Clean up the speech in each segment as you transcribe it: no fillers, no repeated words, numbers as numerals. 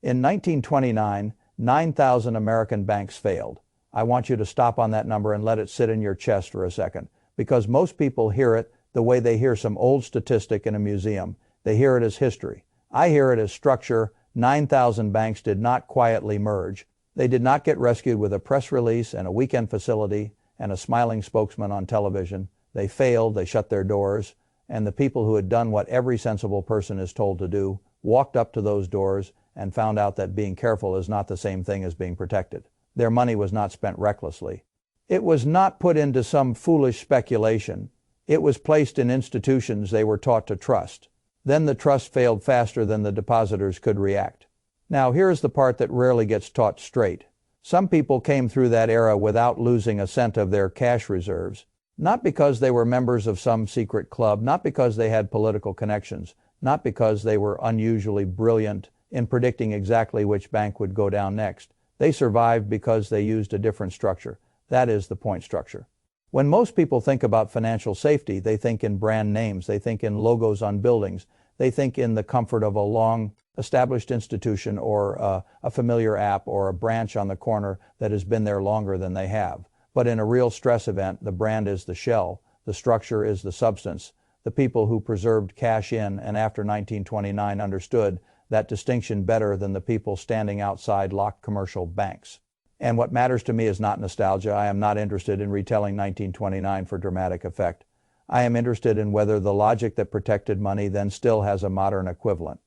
In 1929, 9,000 American banks failed. I want you to stop on that number and let it sit in your chest for a second, because most people hear it the way they hear some old statistic in a museum. They hear it as history. I hear it as structure. 9,000 banks did not quietly merge. They did not get rescued with a press release and a weekend facility and a smiling spokesman on television. They failed, they shut their doors, and the people who had done what every sensible person is told to do walked up to those doors and found out that being careful is not the same thing as being protected. Their money was not spent recklessly. It was not put into some foolish speculation. It was placed in institutions they were taught to trust. Then the trust failed faster than the depositors could react. Now here's the part that rarely gets taught straight. Some people came through that era without losing a cent of their cash reserves, not because they were members of some secret club, not because they had political connections, not because they were unusually brilliant in predicting exactly which bank would go down next. They survived because they used a different structure. That is the point structure. When most people think about financial safety, they think in brand names, they think in logos on buildings, they think in the comfort of a long-established institution or a familiar app or a branch on the corner that has been there longer than they have. But in a real stress event, the brand is the shell, the structure is the substance. The people who preserved cash in and after 1929 understood that distinction better than the people standing outside locked commercial banks. And what matters to me is not nostalgia. I am not interested in retelling 1929 for dramatic effect. I am interested in whether the logic that protected money then still has a modern equivalent.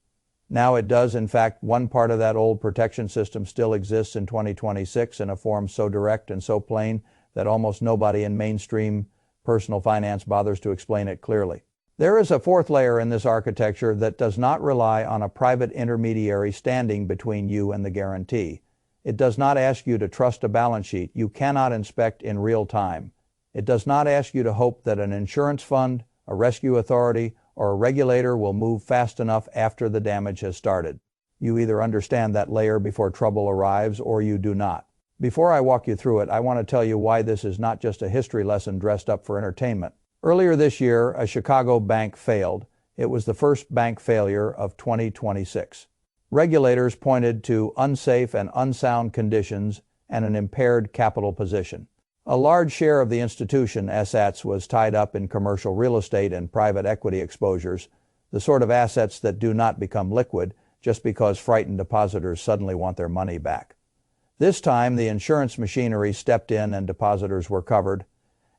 Now it does, in fact, one part of that old protection system still exists in 2026 in a form so direct and so plain that almost nobody in mainstream personal finance bothers to explain it clearly. There is a fourth layer in this architecture that does not rely on a private intermediary standing between you and the guarantee. It does not ask you to trust a balance sheet you cannot inspect in real time. It does not ask you to hope that an insurance fund, a rescue authority, or a regulator will move fast enough after the damage has started. You either understand that layer before trouble arrives or you do not. Before I walk you through it, I want to tell you why this is not just a history lesson dressed up for entertainment. Earlier this year, a Chicago bank failed. It was the first bank failure of 2026. Regulators pointed to unsafe and unsound conditions and an impaired capital position. A large share of the institution assets was tied up in commercial real estate and private equity exposures, the sort of assets that do not become liquid just because frightened depositors suddenly want their money back. This time, the insurance machinery stepped in and depositors were covered.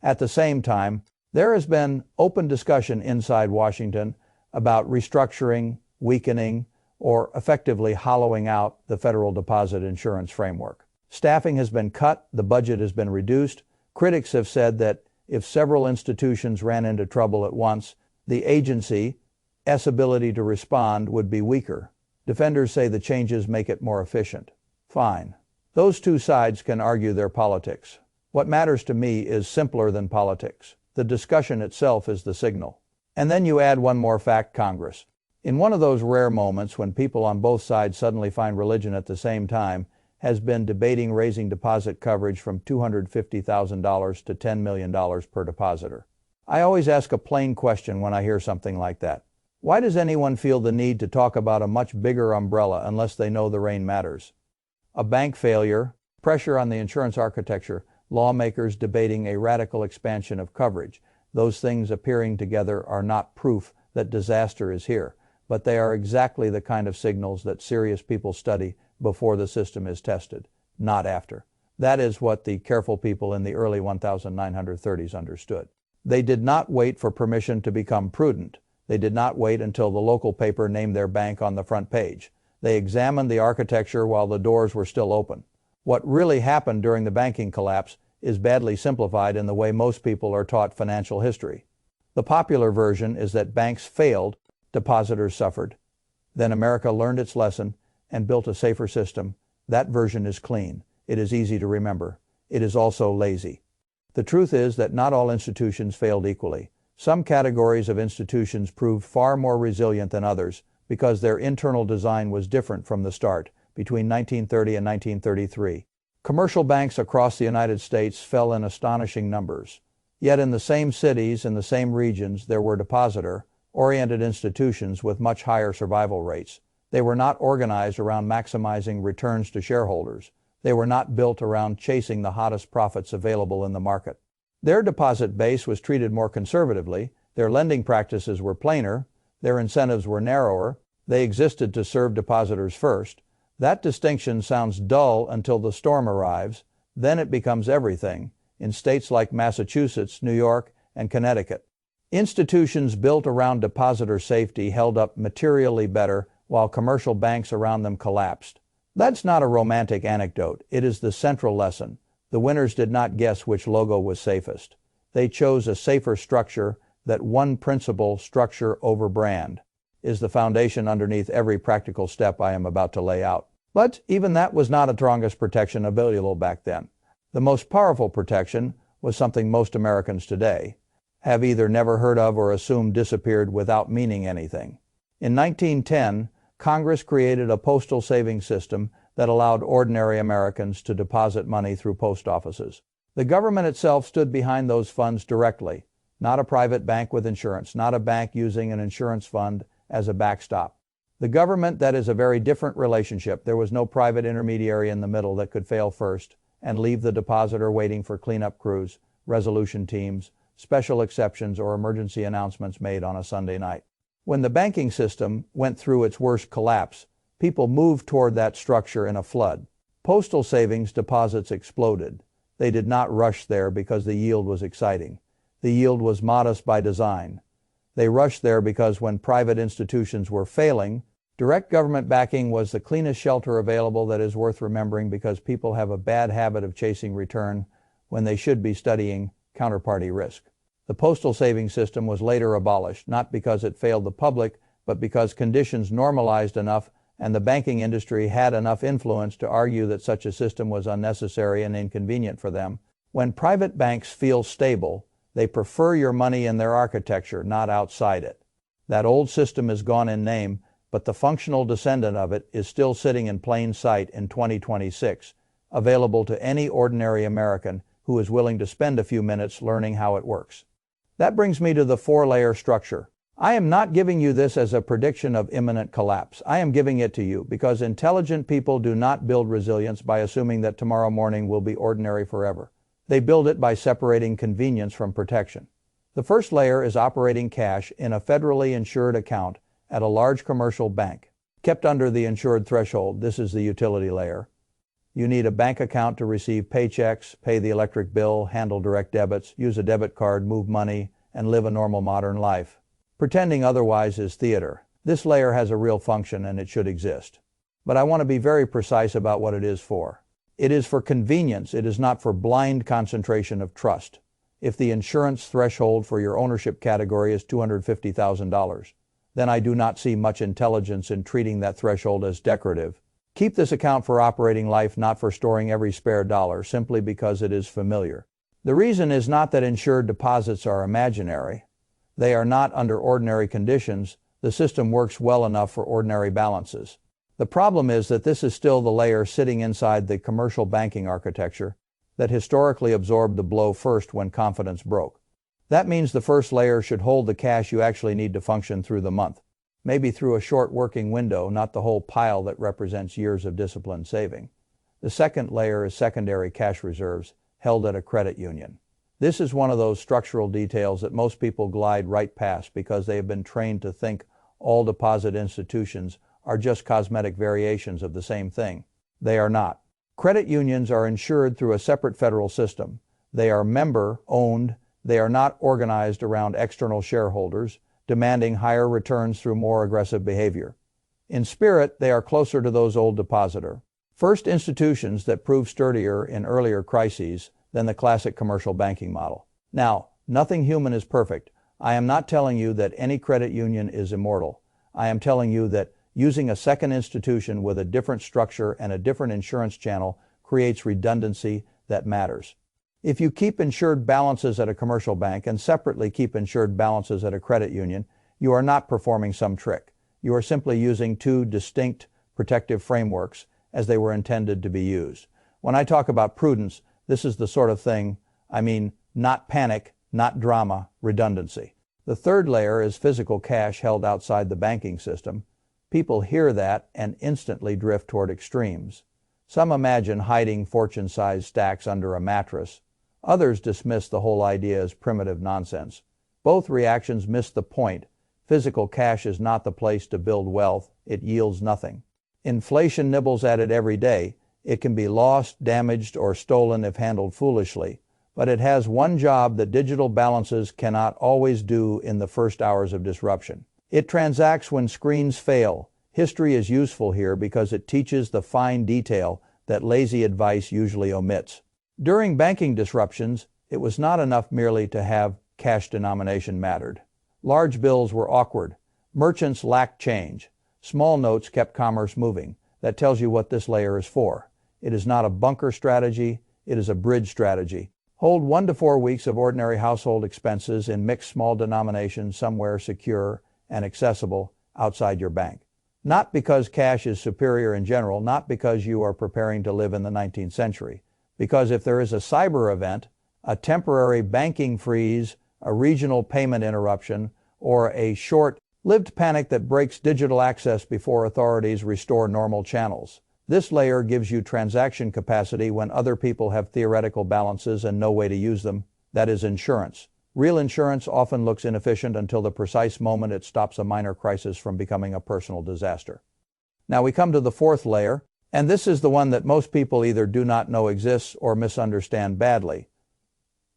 At the same time, there has been open discussion inside Washington about restructuring, weakening, or effectively hollowing out the federal deposit insurance framework. Staffing has been cut, the budget has been reduced. Critics have said that if several institutions ran into trouble at once, the agency's ability to respond would be weaker. Defenders say the changes make it more efficient. Fine. Those two sides can argue their politics. What matters to me is simpler than politics. The discussion itself is the signal. And then you add one more fact, Congress. In one of those rare moments when people on both sides suddenly find religion at the same time, has been debating raising deposit coverage from $250,000 to $10 million per depositor. I always ask a plain question when I hear something like that. Why does anyone feel the need to talk about a much bigger umbrella unless they know the rain matters? A bank failure, pressure on the insurance architecture, lawmakers debating a radical expansion of coverage. Those things appearing together are not proof that disaster is here, but they are exactly the kind of signals that serious people study before the system is tested, not after. That is what the careful people in the early 1930s understood. They did not wait for permission to become prudent. They did not wait until the local paper named their bank on the front page. They examined the architecture while the doors were still open. What really happened during the banking collapse is badly simplified in the way most people are taught financial history. The popular version is that banks failed, depositors suffered. Then America learned its lesson and built a safer system. That version is clean. It is easy to remember. It is also lazy. The truth is that not all institutions failed equally. Some categories of institutions proved far more resilient than others because their internal design was different from the start, between 1930 and 1933. Commercial banks across the United States fell in astonishing numbers. Yet in the same cities, in the same regions, there were depositor-oriented institutions with much higher survival rates. They were not organized around maximizing returns to shareholders. They were not built around chasing the hottest profits available in the market. Their deposit base was treated more conservatively, their lending practices were plainer, their incentives were narrower, they existed to serve depositors first. That distinction sounds dull until the storm arrives, then it becomes everything, in states like Massachusetts, New York, and Connecticut. Institutions built around depositor safety held up materially better while commercial banks around them collapsed. That's not a romantic anecdote, it is the central lesson. The winners did not guess which logo was safest. They chose a safer structure. That one principle, structure over brand, is the foundation underneath every practical step I am about to lay out. But even that was not the strongest protection available back then. The most powerful protection was something most Americans today have either never heard of or assumed disappeared without meaning anything. In 1910, Congress created a postal savings system that allowed ordinary Americans to deposit money through post offices. The government itself stood behind those funds directly, not a private bank with insurance, not a bank using an insurance fund as a backstop. The government, that is a very different relationship. There was no private intermediary in the middle that could fail first and leave the depositor waiting for cleanup crews, resolution teams, special exceptions, or emergency announcements made on a Sunday night. When the banking system went through its worst collapse, people moved toward that structure in a flood. Postal savings deposits exploded. They did not rush there because the yield was exciting. The yield was modest by design. They rushed there because when private institutions were failing, direct government backing was the cleanest shelter available. That is worth remembering because people have a bad habit of chasing return when they should be studying counterparty risk. The postal savings system was later abolished, not because it failed the public, but because conditions normalized enough and the banking industry had enough influence to argue that such a system was unnecessary and inconvenient for them. When private banks feel stable, they prefer your money in their architecture, not outside it. That old system is gone in name, but the functional descendant of it is still sitting in plain sight in 2026, available to any ordinary American who is willing to spend a few minutes learning how it works. That brings me to the four-layer structure. I am not giving you this as a prediction of imminent collapse. I am giving it to you because intelligent people do not build resilience by assuming that tomorrow morning will be ordinary forever. They build it by separating convenience from protection. The first layer is operating cash in a federally insured account at a large commercial bank. Kept under the insured threshold, this is the utility layer. You need a bank account to receive paychecks, pay the electric bill, handle direct debits, use a debit card, move money, and live a normal modern life. Pretending otherwise is theater. This layer has a real function and it should exist. But I want to be very precise about what it is for. It is for convenience. It is not for blind concentration of trust. If the insurance threshold for your ownership category is $250,000, then I do not see much intelligence in treating that threshold as decorative. Keep this account for operating life, not for storing every spare dollar, simply because it is familiar. The reason is not that insured deposits are imaginary. They are not under ordinary conditions. The system works well enough for ordinary balances. The problem is that this is still the layer sitting inside the commercial banking architecture that historically absorbed the blow first when confidence broke. That means the first layer should hold the cash you actually need to function through the month. Maybe through a short working window, not the whole pile that represents years of disciplined saving. The second layer is secondary cash reserves held at a credit union. This is one of those structural details that most people glide right past because they have been trained to think all deposit institutions are just cosmetic variations of the same thing. They are not. Credit unions are insured through a separate federal system. They are member-owned. They are not organized around external shareholders, demanding higher returns through more aggressive behavior. In spirit, they are closer to those old depositor first institutions that proved sturdier in earlier crises than the classic commercial banking model. Now, nothing human is perfect. I am not telling you that any credit union is immortal. I am telling you that using a second institution with a different structure and a different insurance channel creates redundancy that matters. If you keep insured balances at a commercial bank and separately keep insured balances at a credit union, you are not performing some trick. You are simply using two distinct protective frameworks as they were intended to be used. When I talk about prudence, this is the sort of thing I mean, not panic, not drama, redundancy. The third layer is physical cash held outside the banking system, People hear that and instantly drift toward extremes. Some imagine hiding fortune-sized stacks under a mattress. Others dismiss the whole idea as primitive nonsense. Both reactions miss the point. Physical cash is not the place to build wealth. It yields nothing. Inflation nibbles at it every day. It can be lost, damaged, or stolen if handled foolishly. But it has one job that digital balances cannot always do in the first hours of disruption. It transacts when screens fail. History is useful here because it teaches the fine detail that lazy advice usually omits. During banking disruptions, it was not enough merely to have cash denomination mattered. Large bills were awkward. Merchants lacked change. Small notes kept commerce moving. That tells you what this layer is for. It is not a bunker strategy. It is a bridge strategy. Hold 1 to 4 weeks of ordinary household expenses in mixed small denominations somewhere secure and accessible outside your bank. Not because cash is superior in general, not because you are preparing to live in the 19th century. Because if there is a cyber event, a temporary banking freeze, a regional payment interruption, or a short-lived panic that breaks digital access before authorities restore normal channels, this layer gives you transaction capacity when other people have theoretical balances and no way to use them. That is insurance. Real insurance often looks inefficient until the precise moment it stops a minor crisis from becoming a personal disaster. Now we come to the fourth layer, and this is the one that most people either do not know exists or misunderstand badly.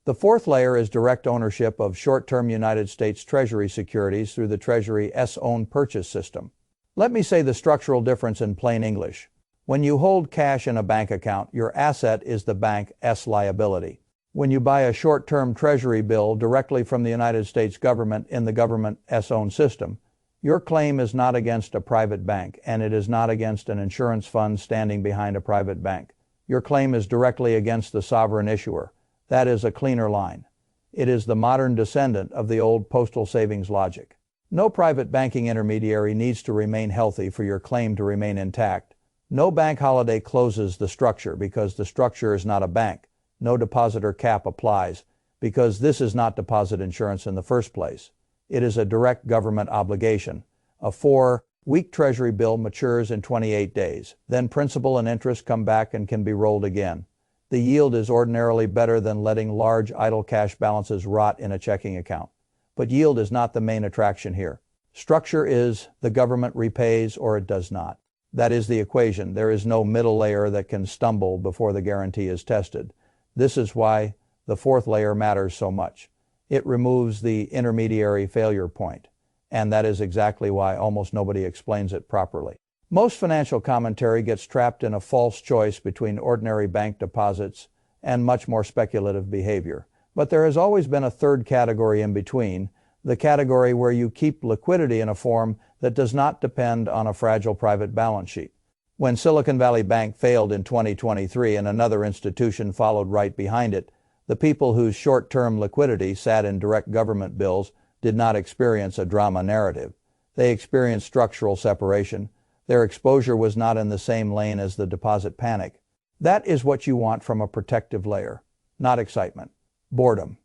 The fourth layer is direct ownership of short-term United States Treasury securities through the Treasury's own purchase system. Let me say the structural difference in plain English. When you hold cash in a bank account, your asset is the bank's liability. When you buy a short-term Treasury bill directly from the United States government in the government's own system, your claim is not against a private bank, and it is not against an insurance fund standing behind a private bank. Your claim is directly against the sovereign issuer. That is a cleaner line. It is the modern descendant of the old postal savings logic. No private banking intermediary needs to remain healthy for your claim to remain intact. No bank holiday closes the structure because the structure is not a bank. No depositor cap applies because this is not deposit insurance in the first place. It is a direct government obligation. A 4-week Treasury bill matures in 28 days. Then principal and interest come back and can be rolled again. The yield is ordinarily better than letting large idle cash balances rot in a checking account. But yield is not the main attraction here. Structure is the government repays or it does not. That is the equation. There is no middle layer that can stumble before the guarantee is tested. This is why the fourth layer matters so much. It removes the intermediary failure point, and that is exactly why almost nobody explains it properly. Most financial commentary gets trapped in a false choice between ordinary bank deposits and much more speculative behavior. But there has always been a third category in between, the category where you keep liquidity in a form that does not depend on a fragile private balance sheet. When Silicon Valley Bank failed in 2023 and another institution followed right behind it, the people whose short-term liquidity sat in direct government bills did not experience a drama narrative. They experienced structural separation. Their exposure was not in the same lane as the deposit panic. That is what you want from a protective layer, not excitement, boredom.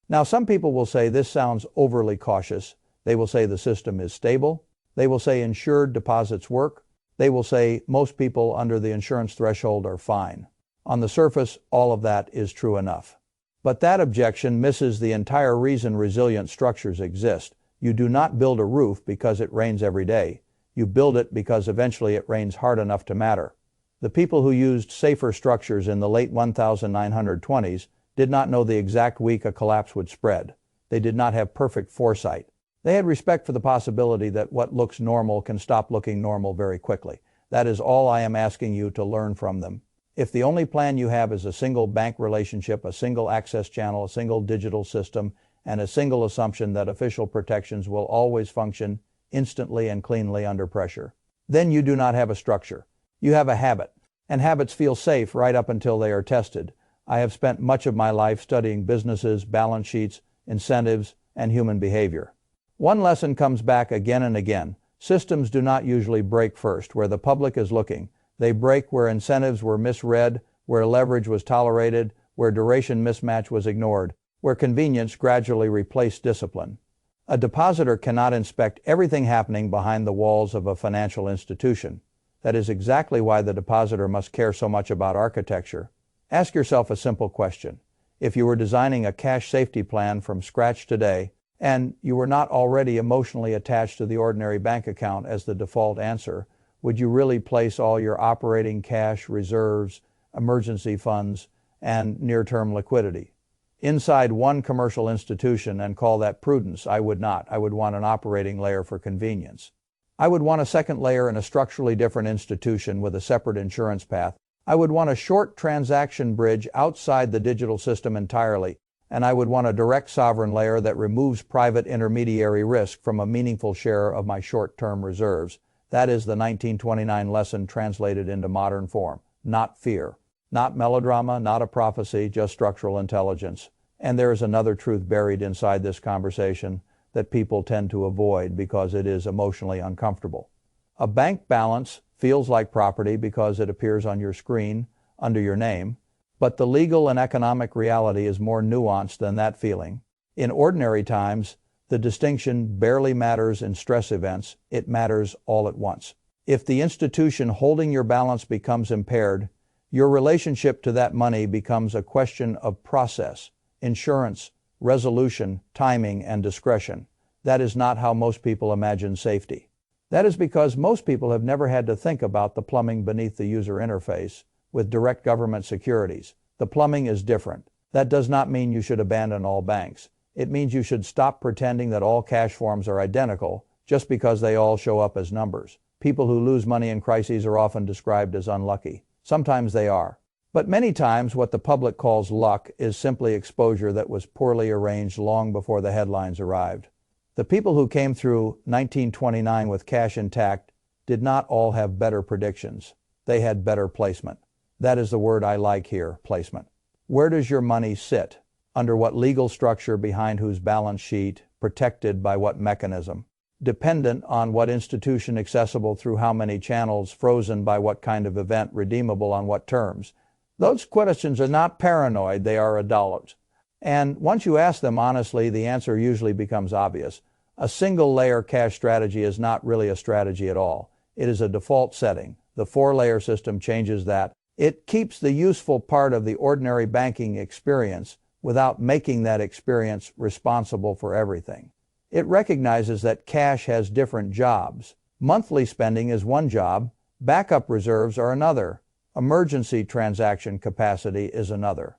Now, some people will say this sounds overly cautious. They will say the system is stable. They will say insured deposits work. They will say most people under the insurance threshold are fine. On the surface, all of that is true enough. But that objection misses the entire reason resilient structures exist. You do not build a roof because it rains every day. You build it because eventually it rains hard enough to matter. The people who used safer structures in the late 1920s did not know the exact week a collapse would spread. They did not have perfect foresight. They had respect for the possibility that what looks normal can stop looking normal very quickly. That is all I am asking you to learn from them. If the only plan you have is a single bank relationship, a single access channel, a single digital system, and a single assumption that official protections will always function instantly and cleanly under pressure, then you do not have a structure. You have a habit, and habits feel safe right up until they are tested. I have spent much of my life studying businesses, balance sheets, incentives, and human behavior. One lesson comes back again and again. Systems do not usually break first, where the public is looking. They break where incentives were misread, where leverage was tolerated, where duration mismatch was ignored, where convenience gradually replaced discipline. A depositor cannot inspect everything happening behind the walls of a financial institution. That is exactly why the depositor must care so much about architecture. Ask yourself a simple question. If you were designing a cash safety plan from scratch today, and you were not already emotionally attached to the ordinary bank account as the default answer, would you really place all your operating cash, reserves, emergency funds, and near-term liquidity inside one commercial institution and call that prudence? I would not. I would want an operating layer for convenience. I would want a second layer in a structurally different institution with a separate insurance path. I would want a short transaction bridge outside the digital system entirely, and I would want a direct sovereign layer that removes private intermediary risk from a meaningful share of my short-term reserves. That is the 1929 lesson translated into modern form. Not fear. Not melodrama, not a prophecy, just structural intelligence. And there is another truth buried inside this conversation that people tend to avoid because it is emotionally uncomfortable. A bank balance feels like property because it appears on your screen under your name, but the legal and economic reality is more nuanced than that feeling. In ordinary times, the distinction barely matters. In stress events, it matters all at once. If the institution holding your balance becomes impaired, your relationship to that money becomes a question of process, insurance, resolution, timing, and discretion. That is not how most people imagine safety. That is because most people have never had to think about the plumbing beneath the user interface with direct government securities. The plumbing is different. That does not mean you should abandon all banks. It means you should stop pretending that all cash forms are identical just because they all show up as numbers. People who lose money in crises are often described as unlucky. Sometimes they are. But many times what the public calls luck is simply exposure that was poorly arranged long before the headlines arrived. The people who came through 1929 with cash intact did not all have better predictions. They had better placement. That is the word I like here, placement. Where does your money sit? Under what legal structure, behind whose balance sheet, protected by what mechanism? Dependent on what institution, accessible through how many channels, frozen by what kind of event, redeemable on what terms? Those questions are not paranoid, they are adult. And once you ask them honestly, the answer usually becomes obvious. A single layer cash strategy is not really a strategy at all. It is a default setting. The 4-layer system changes that. It keeps the useful part of the ordinary banking experience without making that experience responsible for everything. It recognizes that cash has different jobs. Monthly spending is one job, backup reserves are another, emergency transaction capacity is another,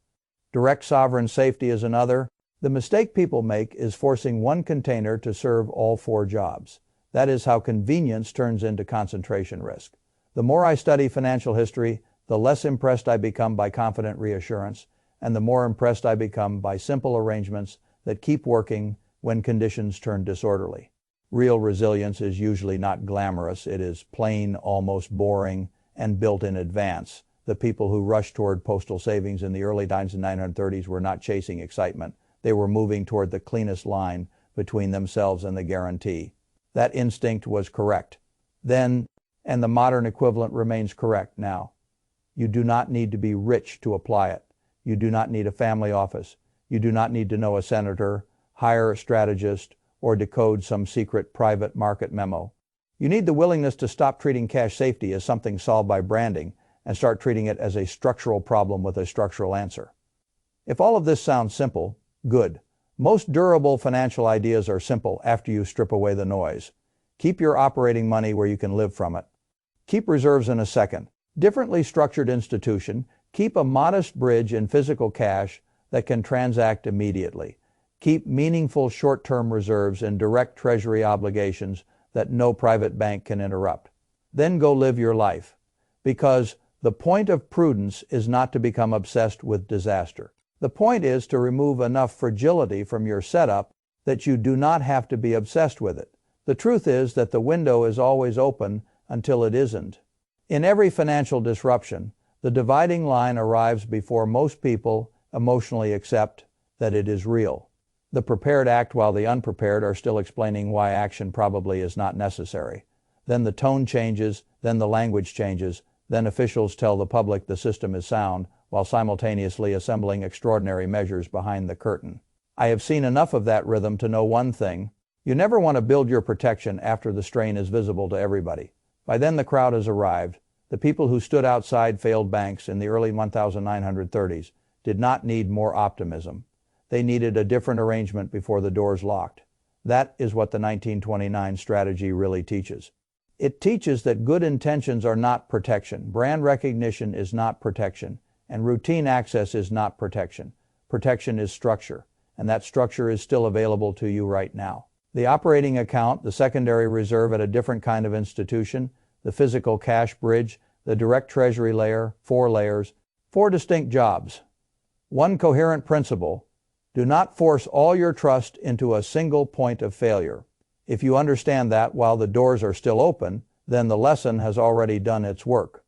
direct sovereign safety is another. The mistake people make is forcing one container to serve all 4 jobs. That is how convenience turns into concentration risk. The more I study financial history, the less impressed I become by confident reassurance, and the more impressed I become by simple arrangements that keep working when conditions turn disorderly. Real resilience is usually not glamorous. It is plain, almost boring, and built in advance. The people who rushed toward postal savings in the early 1930s were not chasing excitement. They were moving toward the cleanest line between themselves and the guarantee. That instinct was correct then, and the modern equivalent remains correct now. You do not need to be rich to apply it. You do not need a family office. You do not need to know a senator, hire a strategist, or decode some secret private market memo. You need the willingness to stop treating cash safety as something solved by branding and start treating it as a structural problem with a structural answer. If all of this sounds simple, good. Most durable financial ideas are simple after you strip away the noise. Keep your operating money where you can live from it. Keep reserves in a second. Differently structured institution. Keep a modest bridge in physical cash that can transact immediately. Keep meaningful short-term reserves in direct treasury obligations that no private bank can interrupt. Then go live your life. Because the point of prudence is not to become obsessed with disaster. The point is to remove enough fragility from your setup that you do not have to be obsessed with it. The truth is that the window is always open until it isn't. In every financial disruption, the dividing line arrives before most people emotionally accept that it is real. The prepared act while the unprepared are still explaining why action probably is not necessary. Then the tone changes, then the language changes, then officials tell the public the system is sound, while simultaneously assembling extraordinary measures behind the curtain. I have seen enough of that rhythm to know one thing: You never want to build your protection after the strain is visible to everybody. By then the crowd has arrived. The people who stood outside failed banks in the early 1930s did not need more optimism. They needed a different arrangement before the doors locked. That is what the 1929 strategy really teaches. It teaches that good intentions are not protection, brand recognition is not protection, and routine access is not protection. Protection is structure, and that structure is still available to you right now. The operating account, the secondary reserve at a different kind of institution, the physical cash bridge, the direct treasury layer, 4 layers, 4 distinct jobs. One coherent principle: do not force all your trust into a single point of failure. If you understand that while the doors are still open, then the lesson has already done its work.